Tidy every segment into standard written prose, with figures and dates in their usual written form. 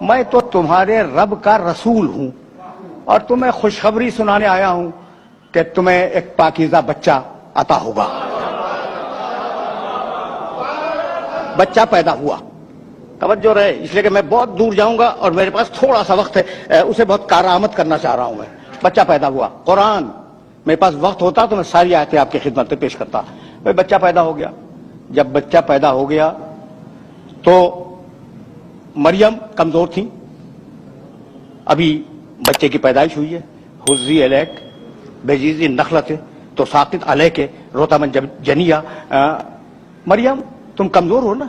میں تو تمہارے رب کا رسول ہوں اور تمہیں خوشخبری سنانے آیا ہوں کہ تمہیں ایک پاکیزہ بچہ عطا ہوگا. بچہ پیدا ہوا. توجہ رہے، اس لیے کہ میں بہت دور جاؤں گا اور میرے پاس تھوڑا سا وقت ہے، اسے بہت کارآمد کرنا چاہ رہا ہوں میں. بچہ پیدا ہوا. قرآن میرے پاس وقت ہوتا تو میں ساری آیتیں آپ کی خدمت میں پیش کرتا. بھائی بچہ پیدا ہو گیا. جب بچہ پیدا ہو گیا تو مریم کمزور تھی، ابھی بچے کی پیدائش ہوئی ہے. حزی الیک بجیزی نخلت تو ساقط علیک رطبا جنیہ. مریم تم کمزور ہو نا،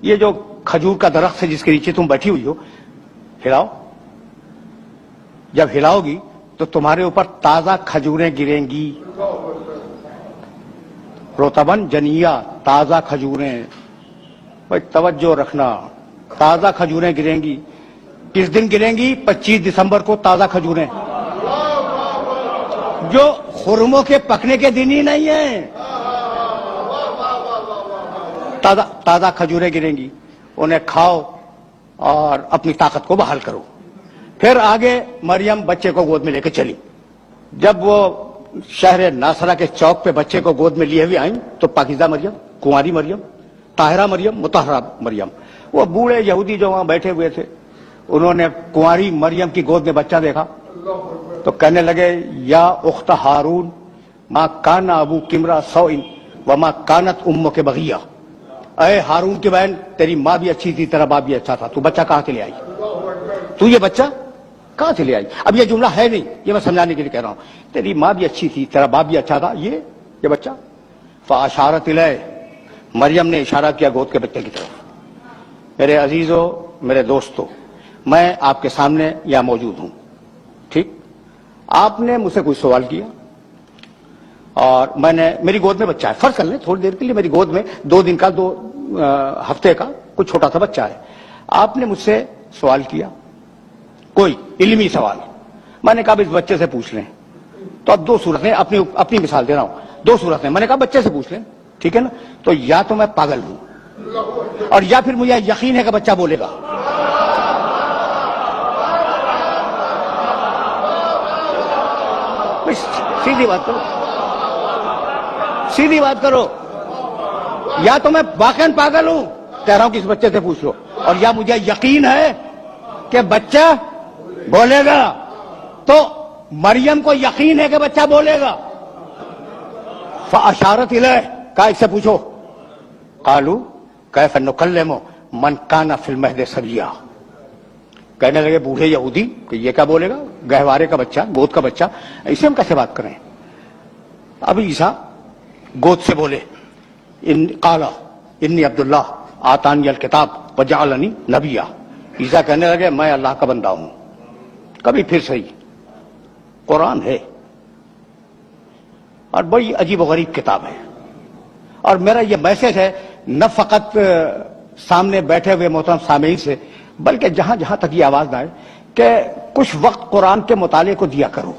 یہ جو کھجور کا درخت ہے جس کے نیچے تم بیٹھی ہوئی ہو، ہلاؤ. جب ہلاؤ گی تو تمہارے اوپر تازہ کھجوریں گریں گی. رطبا جنیہ، تازہ کھجوریں. بھائی توجہ رکھنا، تازہ کھجوریں گریں گی. کس دن گریں گی؟ 25 دسمبر کو تازہ کھجوریں، جو خرموں کے پکنے کے دن ہی نہیں ہیں. تازہ کھجوریں گریں گی، انہیں کھاؤ اور اپنی طاقت کو بحال کرو. پھر آگے مریم بچے کو گود میں لے کے چلی. جب وہ شہر ناصرہ کے چوک پہ بچے کو گود میں لیے ہوئے آئیں تو پاکیزہ مریم، کنواری مریم، طاہرہ مریم، مطہرہ مریم. وہ بوڑھے یہودی جو وہاں بیٹھے ہوئے تھے، انہوں نے کنواری مریم کی گود میں بچہ دیکھا تو کہنے لگے یا اخت ہارون ما کان ابو کمرا سوئن وما کانت امک بغیہ. اے ہارون کی بہن، تیری ماں بھی اچھی تھی، تیرا باپ بھی اچھا تھا، تو بچہ کہاں سے لے آئی؟ تو یہ بچہ کہاں سے لے آئی؟ اب یہ جملہ ہے نہیں، یہ میں سمجھانے کے لیے کہہ رہا ہوں. تیری ماں بھی اچھی تھی، تیرا باپ بھی اچھا تھا، یہ بچہ. فاشارت الیہ، مریم نے اشارہ کیا گود کے بچے کی طرف. میرے عزیزو، میرے دوستو، میں آپ کے سامنے یہاں موجود ہوں، ٹھیک؟ آپ نے مجھ سے کوئی سوال کیا اور میں نے، میری گود میں بچہ ہے، فرض کر لیں تھوڑی دیر کے لیے میری گود میں 2 دن کا 2 ہفتے کا کوئی چھوٹا سا بچہ ہے. آپ نے مجھ سے سوال کیا، کوئی علمی سوال. میں نے کہا اس بچے سے پوچھ لیں. تو اب 2 صورتیں، اپنی مثال دے رہا ہوں، 2 صورتیں. میں نے کہا بچے سے پوچھ لیں، ٹھیک ہے نا؟ تو یا تو میں پاگل ہوں اور یا پھر مجھے یقین ہے کہ بچہ بولے گا. سیدھی بات کرو، سیدھی بات کرو. یا تو میں واقعاً پاگل ہوں، کہہ رہا ہوں کہ اس بچے سے پوچھ لو، اور یا مجھے یقین ہے کہ بچہ بولے گا. تو مریم کو یقین ہے کہ بچہ بولے گا. فاشارت الیہ، کہا اس سے پوچھو. قالوا کیف نکلم من کان فی المہد صبیا. کہنے لگے بوڑھے یہودی کہ یہ کیا بولے گا؟ گہوارے کا بچہ، گود کا بچہ، اسے ہم کیسے بات کریں؟ اب عیسیٰ گود سے بولے، قال انی عبداللہ آتانی الکتاب وجعلنی نبیا. عیسیٰ کہنے لگے میں اللہ کا بندہ ہوں. کبھی پھر صحیح، قرآن ہے اور بڑی عجیب و غریب کتاب ہے. اور میرا یہ میسج ہے نہ فقط سامنے بیٹھے ہوئے محترم سامعین سے، بلکہ جہاں جہاں تک یہ آواز نہ آئے کہ کچھ وقت قرآن کے مطالعے کو دیا کرو.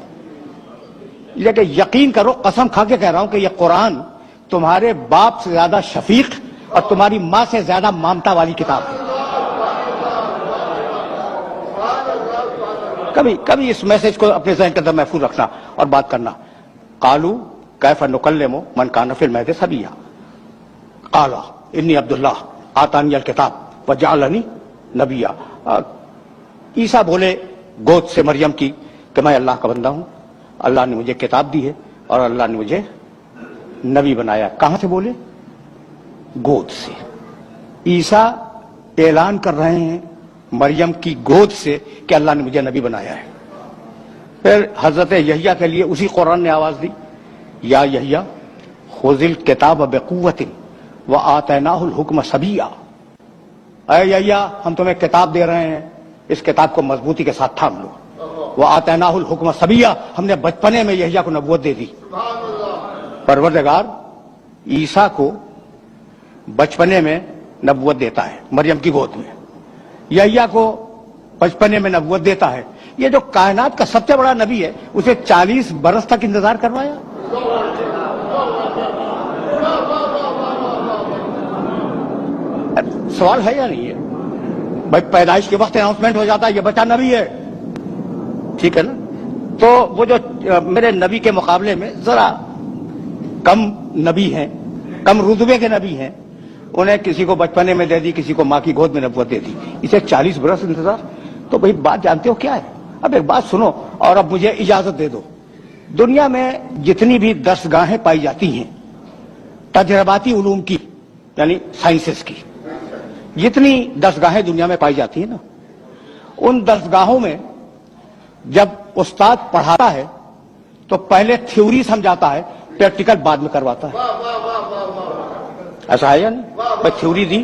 لیکن یقین کرو، قسم کھا کے کہہ رہا ہوں کہ یہ قرآن تمہارے باپ سے زیادہ شفیق اور تمہاری ماں سے زیادہ مامتا والی کتاب ہے. کبھی اس میسج کو اپنے ذہن کے اندر محفوظ رکھنا اور بات کرنا. قالوا کیف نکلم من کان فی المہد صبیا. قال انی عبداللہ آتانی الکتاب وجعلنی نبیا. عیسیٰ بولے گود سے مریم کی کہ میں اللہ کا بندہ ہوں، اللہ نے مجھے کتاب دی ہے اور اللہ نے مجھے نبی بنایا. کہاں سے بولے؟ گود سے. عیسیٰ اعلان کر رہے ہیں مریم کی گود سے کہ اللہ نے مجھے نبی بنایا ہے. پھر حضرت یحییٰ کے لیے اسی قرآن نے آواز دی، یا یحییٰ خذ الکتاب بقوۃ وآتیناہ الحکم صبیا. اے یحییٰ ہم تمہیں کتاب دے رہے ہیں، اس کتاب کو مضبوطی کے ساتھ تھام لو. وآتیناہ الحکم صبیا، ہم نے بچپنے میں یحییٰ کو نبوت دے دی. پروردگار عیسیٰ کو بچپنے میں نبوت دیتا ہے مریم کی گود میں، یحییٰ کو بچپنے میں نبوت دیتا ہے. یہ جو کائنات کا سب سے بڑا نبی ہے اسے 40 برس تک انتظار کروایا. سوال ہے یا نہیں ہے؟ بھائی پیدائش کے وقت اناؤنسمنٹ ہو جاتا ہے یہ بچہ نبی ہے، ٹھیک ہے نا؟ تو وہ جو میرے نبی کے مقابلے میں ذرا کم نبی ہیں، کم رتبے کے نبی ہیں، انہیں کسی کو بچپنے میں دے دی، کسی کو ماں کی گود میں نبوت دے دی، اسے 40 برس انتظار۔ تو بھائی بات جانتے ہو کیا ہے؟ اب ایک بات سنو اور اب مجھے اجازت دے دو۔ دنیا میں جتنی بھی درسگاہیں پائی جاتی ہیں تجرباتی علوم کی، یعنی سائنسز کی، جتنی درسگاہیں دنیا میں پائی جاتی ہیں نا، ان درسگاہوں میں جب استاد پڑھاتا ہے تو پہلے تھیوری سمجھاتا ہے، پریکٹیکل بعد میں کرواتا ہے۔ ایسا ہے یا نہیں؟ بس تھیوری دی،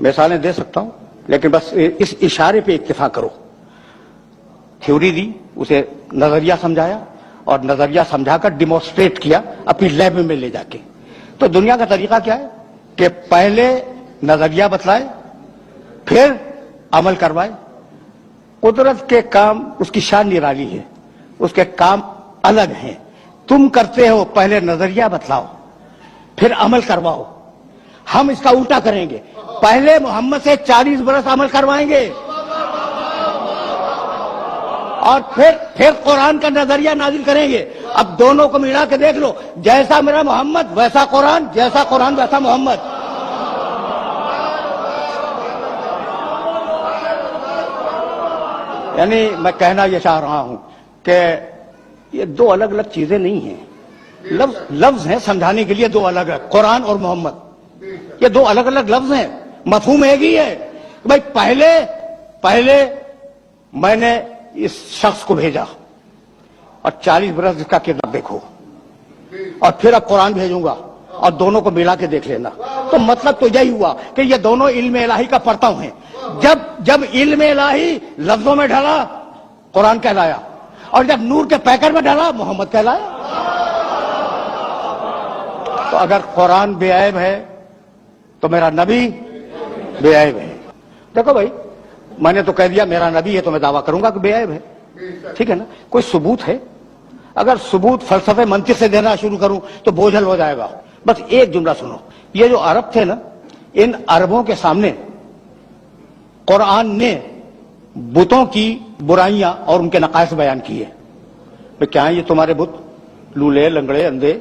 مثالیں دے سکتا ہوں لیکن بس اس اشارے پہ اکتفا کرو۔ تھیوری دی، اسے نظریہ سمجھایا اور نظریہ سمجھا کر ڈیمونسٹریٹ کیا اپنی لیب میں لے جا کے۔ تو دنیا کا طریقہ کیا ہے کہ پہلے نظریہ بتلائے پھر عمل کروائے۔ قدرت کے کام اس کی شان نرالی ہے، اس کے کام الگ ہیں۔ تم کرتے ہو پہلے نظریہ بتلاؤ پھر عمل کرواؤ، ہم اس کا الٹا کریں گے، پہلے محمد سے 40 برس عمل کروائیں گے اور پھر قرآن کا نظریہ نازل کریں گے۔ اب دونوں کو ملا کے دیکھ لو، جیسا میرا محمد ویسا قرآن، جیسا قرآن ویسا محمد۔ یعنی میں کہنا یہ چاہ رہا ہوں کہ یہ دو الگ الگ چیزیں نہیں ہیں، لفظ ہیں سمجھانے کے لیے دو الگ الگ، قرآن اور محمد یہ دو الگ الگ لفظ ہیں، مفہوم ایک ہی ہے۔ بھائی پہلے میں نے اس شخص کو بھیجا اور 40 برس اس کا کردار دیکھو، اور پھر اب قرآن بھیجوں گا اور دونوں کو ملا کے دیکھ لینا۔ تو مطلب تو یہی ہوا کہ یہ دونوں علم الہی کا پرتو ہیں۔ جب علم الہی لفظوں میں ڈھلا قرآن کہلایا، اور جب نور کے پیکر میں ڈھلا محمد کہلایا۔ تو اگر قرآن بے عیب ہے تو میرا نبی بے عیب ہے۔ دیکھو بھائی، میں نے تو کہہ دیا میرا نبی ہے تو میں دعویٰ کروں گا کہ بے عیب ہے، ٹھیک ہے نا؟ کوئی ثبوت ہے؟ اگر ثبوت فلسفے منطق سے دینا شروع کروں تو بوجھل ہو جائے گا۔ بس ایک جملہ سنو، یہ جو عرب تھے نا، ان عربوں کے سامنے قرآن نے بتوں کی برائیاں اور ان کے نقائص بیان کیے۔ کیا ہیں یہ تمہارے بت؟ لولے، لنگڑے، اندھے،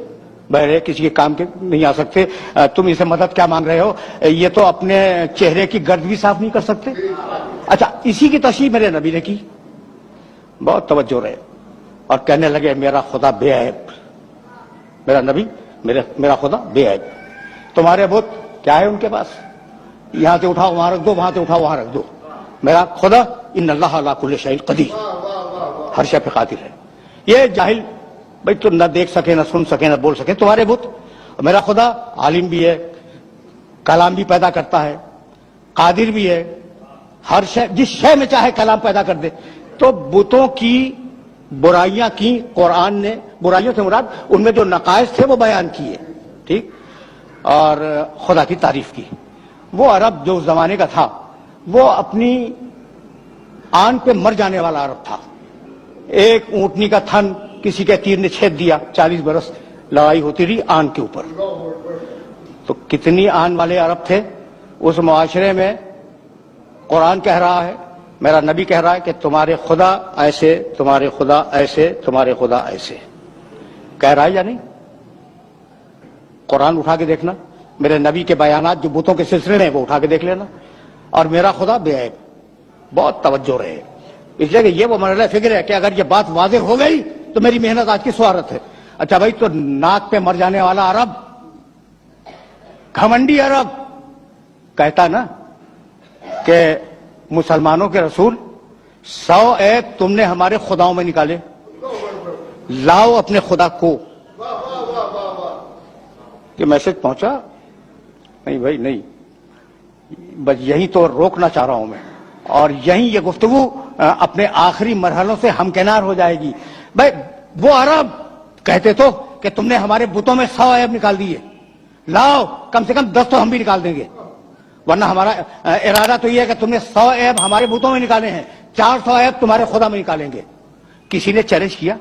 بہرے، کسی کے کام کے نہیں آ سکتے، تم اسے مدد کیا مانگ رہے ہو؟ یہ تو اپنے چہرے کی گرد بھی صاف نہیں کر سکتے۔ اچھا، اسی کی تشریح میرے نبی نے کی، بہت توجہ رہے، اور کہنے لگے میرا خدا بے عیب، میرا نبی میرا خدا بے عیب۔ تمہارے بت کیا ہے ان کے پاس؟ یہاں سے اٹھاؤ وہاں رکھ دو، وہاں سے اٹھاؤ وہاں رکھ دو۔ میرا خدا ان اللہ علی کل شیء قدیر، ہر شے پہ قادر ہے۔ یہ جاہل بھائی تو نہ دیکھ سکے، نہ سن سکے، نہ بول سکے، تمہارے بت۔ میرا خدا عالم بھی ہے، کلام بھی پیدا کرتا ہے، قادر بھی ہے، ہر شے، جس شے میں چاہے کلام پیدا کر دے۔ تو بتوں کی برائیاں کی قرآن نے، برائیوں سے مراد ان میں جو نقائص تھے وہ بیان کیے، ٹھیک، اور خدا کی تعریف کی۔ وہ عرب جو اس زمانے کا تھا وہ اپنی آن پہ مر جانے والا عرب تھا۔ ایک اونٹنی کا تھن کسی کے تیر نے چھید دیا، 40 برس لڑائی ہوتی رہی آن کے اوپر۔ تو کتنی آن والے عرب تھے اس معاشرے میں۔ قرآن کہہ رہا ہے، میرا نبی کہہ رہا ہے کہ تمہارے خدا ایسے، تمہارے خدا ایسے، تمہارے خدا ایسے، کہہ رہا ہے یا نہیں؟ قرآن اٹھا کے دیکھنا، میرے نبی کے بیانات جو بتوں کے سلسلے میں وہ اٹھا کے دیکھ لینا، اور میرا خدا بے عیب۔ بہت توجہ رہے، اس لیے کہ یہ وہ مرحلہ فکر ہے کہ اگر یہ بات واضح ہو گئی تو میری محنت آج کی سوارت ہے۔ اچھا بھائی، تو ناک پہ مر جانے والا عرب، گھمنڈی عرب، کہتا نا کہ مسلمانوں کے رسول 100 عیب تم نے ہمارے خداؤں میں نکالے، لاؤ اپنے خدا کو۔ یہ میسج پہنچا؟ نہیں بھائی نہیں، بس یہی تو روکنا چاہ رہا ہوں میں، اور یہی یہ گفتگو اپنے آخری مرحلوں سے ہمکنار ہو جائے گی۔ بھائی وہ عرب کہتے تو کہ تم نے ہمارے بتوں میں 100 عیب نکال دیے، لاؤ کم سے کم 10 تو ہم بھی نکال دیں گے، ورنہ ہمارا ارادہ تو یہ ہے کہ تم نے 100 عیب ہمارے بتوں میں نکالے ہیں، 400 عیب تمہارے خدا میں نکالیں گے۔ کسی نے چیلنج کیا؟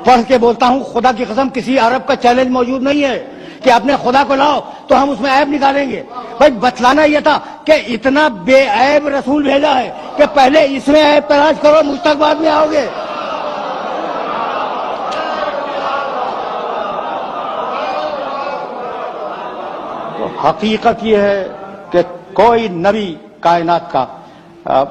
پڑھ کے بولتا ہوں خدا کی قسم، کسی عرب کا چیلنج موجود نہیں ہے۔ کہ اپنے خدا کو لاؤ تو ہم اس میں عیب نکالیں گے. بھائی بتلانا یہ تھا کہ اتنا بے عیب رسول بھیجا ہے کہ پہلے اس میں عیب تلاش کرو، مجھ تک بعد میں آؤ گے. حقیقت یہ ہے کہ کوئی نبی کائنات کا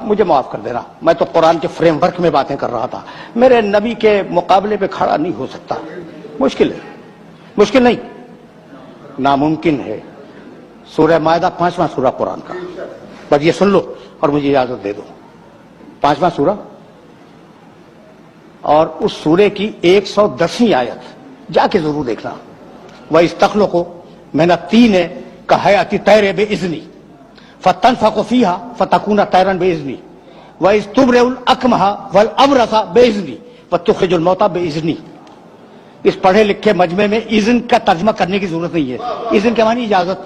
مجھے معاف کر دینا، میں تو قرآن کے فریم ورک میں باتیں کر رہا تھا، میرے نبی کے مقابلے پہ کھڑا نہیں ہو سکتا. مشکل ہے، مشکل نہیں، ناممکن ہے. سورہ مائدہ 5واں سورہ قرآن کا، بس یہ سن لو اور مجھے اجازت دے دو. 5واں سورہ اور اس سورے کی 110ویں آیت جا کے ضرور دیکھنا. وَإِسْتَخْلُقُ مِنَ الطِّينِ كَهَيْئَةِ الطَّيْرِ بِإِذْنِي فَتَنْفَخُ فِيهَا فَتَكُونَ طَيْرًا بِإِذْنِي وَإِذْ تُبْرِئُ الْأَكْمَحَ وَالْأَبْرَصَ بِإِذْنِي وَتُخْرِجُ الْمَوْتَى بِإِذْنِي. اس پڑھے لکھے مجمع میں اذن کا ترجمہ کرنے کی ضرورت نہیں ہے. اذن کے معنی اجازت.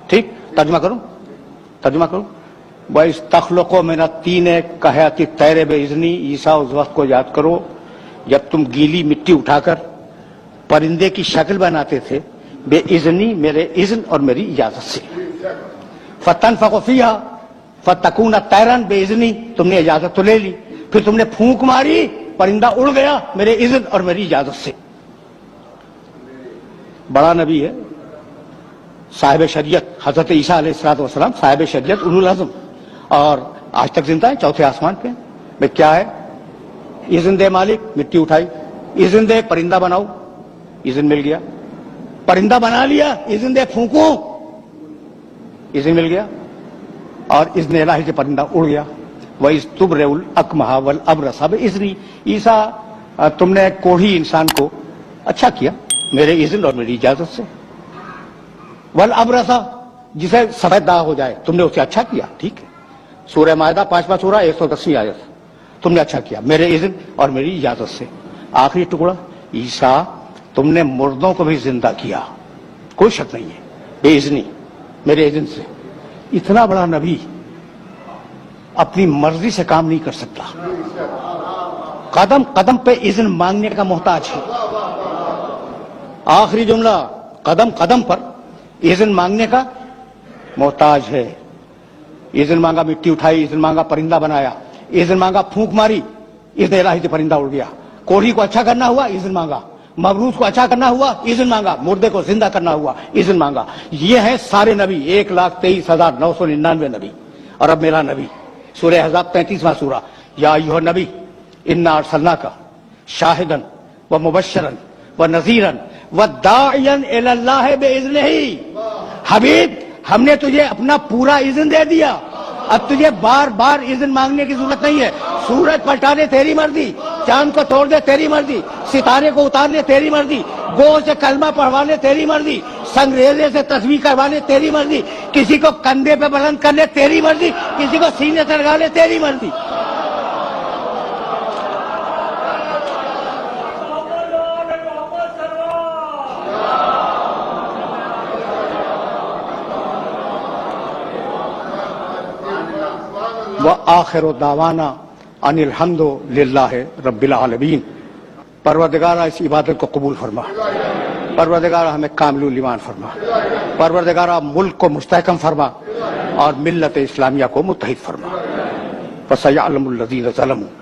ٹھیک، ترجمہ کروں. وَإِسْتَخْلُقُ مِنَ الطِّينِ كَهَيْئَةِ الطَّيْرِ بِإِذْنِي. عیسیٰ اس وقت کو یاد کرو جب تم گیلی مٹی اٹھا کر پرندے کی شکل بناتے تھے، بے اذنی، میرے اذن اور میری اجازت سے. فَتَنْفَخُ فِيهَا فَتَكُونَ طَيْرًا بِإِذْنِي. تم نے اجازت تو لے لی، پھر تم نے پھونک ماری، پرندہ اڑ گیا میرے اذن اور میری اجازت سے. بڑا نبی ہے، صاحب شریعت، حضرت عیسیٰ علیہ السلام صاحب شریعت، اولو العزم، اور آج تک زندہ ہے، چوتھے آسمان پہ. میں کیا ہے؟ اذن دے مالک، مٹی اٹھائی. اذن دے پرندہ بناؤ، اذن مل گیا. پرندہ بنا لیا، اذن دے پھونکو، اذن مل گیا. اور اذن الہی سے پرندہ اڑ گیا. وَإِذْ تُبْرِئُ الْأَكْمَحَ وَالْأَبْرَصَ بِإِذْنِي. عیسیٰ تم نے کوڑھی انسان کو اچھا کیا میرے اذن اور میری اجازت سے. والابرص، جسے سفید داغ ہو جائے تم نے اسے اچھا کیا. ٹھیک ہے، سورہ مائدہ 5واں سورہ 110ویں آیت. تم نے اچھا کیا میرے اذن اور میری اجازت سے. آخری ٹکڑا، عیسیٰ تم نے مردوں کو بھی زندہ کیا، کوئی شک نہیں ہے، بے اذنی، میرے اذن سے. اتنا بڑا نبی اپنی مرضی سے کام نہیں کر سکتا، قدم قدم پہ اذن مانگنے کا محتاج ہے. آخری جملہ، قدم قدم پر اذن مانگنے کا محتاج ہے. اذن مانگا، مٹی اٹھائی، اذن مانگا، پرندہ بنایا، اذن مانگا، پھونک ماری، اذن الہی سے پرندہ اڑ گیا. کوڑھی کو اچھا کرنا ہوا، اذن مانگا. مبعوث کو اچھا کرنا ہوا، اذن مانگا. مردے کو زندہ کرنا ہوا، اذن مانگا. یہ ہیں سارے نبی، 1,23,999 نبی. اور اب میرا نبی، سورہ احزاب 33واں سورہ. یا ایھا النبی انا ارسلناک شاہدا ومبشرا ونذیرا وداعیا الی اللہ باذنہ. حبیب، ہم نے تجھے اپنا پورا اذن دے دیا، اب تجھے بار بار اذن مانگنے کی ضرورت نہیں ہے. سورج پلٹا دے تیری مرضی، چاند کو توڑ دے تیری مرضی، ستارے کو اتار لے تیری مرضی، گو سے کلمہ پڑھوا لے تیری مرضی، سنگریزے سے تسبیح کروا لے تیری مرضی، کسی کو کندھے پہ بلند کر لے تیری مرضی، کسی کو سینے سے لگا لے تیری مرضی. وآخر دعوانا ان الحمد للہ رب العالمین. پروردگارہ اس عبادت کو قبول فرما، پروردگارہ ہمیں کامل ایمان فرما، پروردگارہ ملک کو مستحکم فرما اور ملت اسلامیہ کو متحد فرما. فسيعلم الذين ظلموا